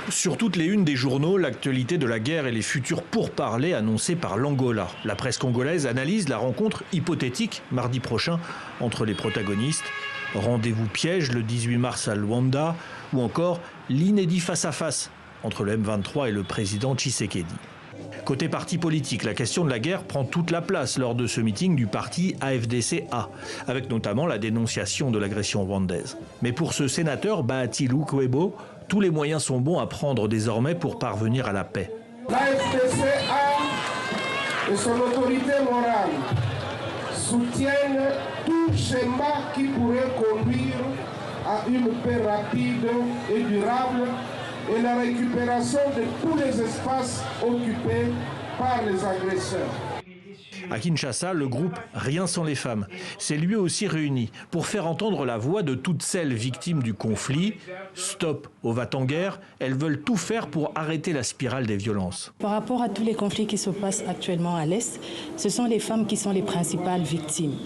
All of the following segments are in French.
Sur toutes les unes des journaux, l'actualité de la guerre et les futurs pourparlers annoncés par l'Angola. La presse congolaise analyse la rencontre hypothétique mardi prochain entre les protagonistes. Rendez-vous piège le 18 mars à Luanda ou encore l'inédit face-à-face entre le M23 et le président Tshisekedi. Côté parti politique, la question de la guerre prend toute la place lors de ce meeting du parti AFDC-A, avec notamment la dénonciation de l'agression rwandaise. Mais pour ce sénateur Bahati Lukwebo, tous les moyens sont bons à prendre désormais pour parvenir à la paix. L'AFDC-A et son autorité morale soutiennent tout schéma qui pourrait conduire à une paix rapide et durable et la récupération de tous les espaces occupés par les agresseurs. À Kinshasa, le groupe Rien sans les femmes s'est lui aussi réuni pour faire entendre la voix de toutes celles victimes du conflit. Stop au va-t-en-guerre, elles veulent tout faire pour arrêter la spirale des violences. Par rapport à tous les conflits qui se passent actuellement à l'Est, ce sont les femmes qui sont les principales victimes.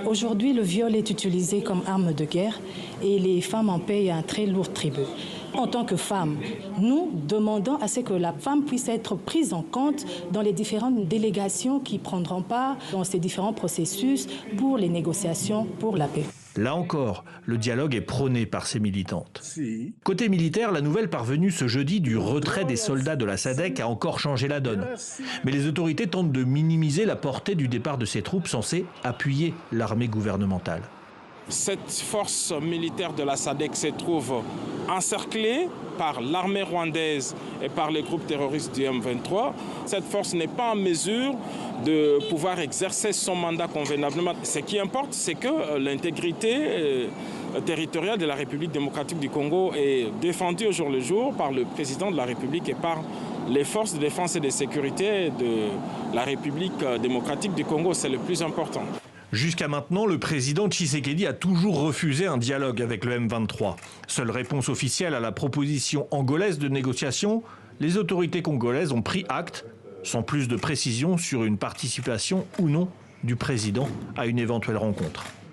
Aujourd'hui, le viol est utilisé comme arme de guerre et les femmes en payent un très lourd tribut. En tant que femmes, nous demandons à ce que la femme puisse être prise en compte dans les différentes délégations qui prendront part dans ces différents processus pour les négociations pour la paix. Là encore, le dialogue est prôné par ces militantes. Côté militaire, la nouvelle parvenue ce jeudi du retrait des soldats de la SADC a encore changé la donne. Mais les autorités tentent de minimiser la portée du départ de ces troupes censées appuyer l'armée gouvernementale. Cette force militaire de la SADC se trouve encerclée par l'armée rwandaise et par les groupes terroristes du M23. Cette force n'est pas en mesure de pouvoir exercer son mandat convenablement. Ce qui importe, c'est que l'intégrité territoriale de la République démocratique du Congo est défendue au jour le jour par le président de la République et par les forces de défense et de sécurité de la République démocratique du Congo. C'est le plus important. Jusqu'à maintenant, le président Tshisekedi a toujours refusé un dialogue avec le M23. Seule réponse officielle à la proposition angolaise de négociation, les autorités congolaises ont pris acte, sans plus de précision sur une participation ou non du président à une éventuelle rencontre.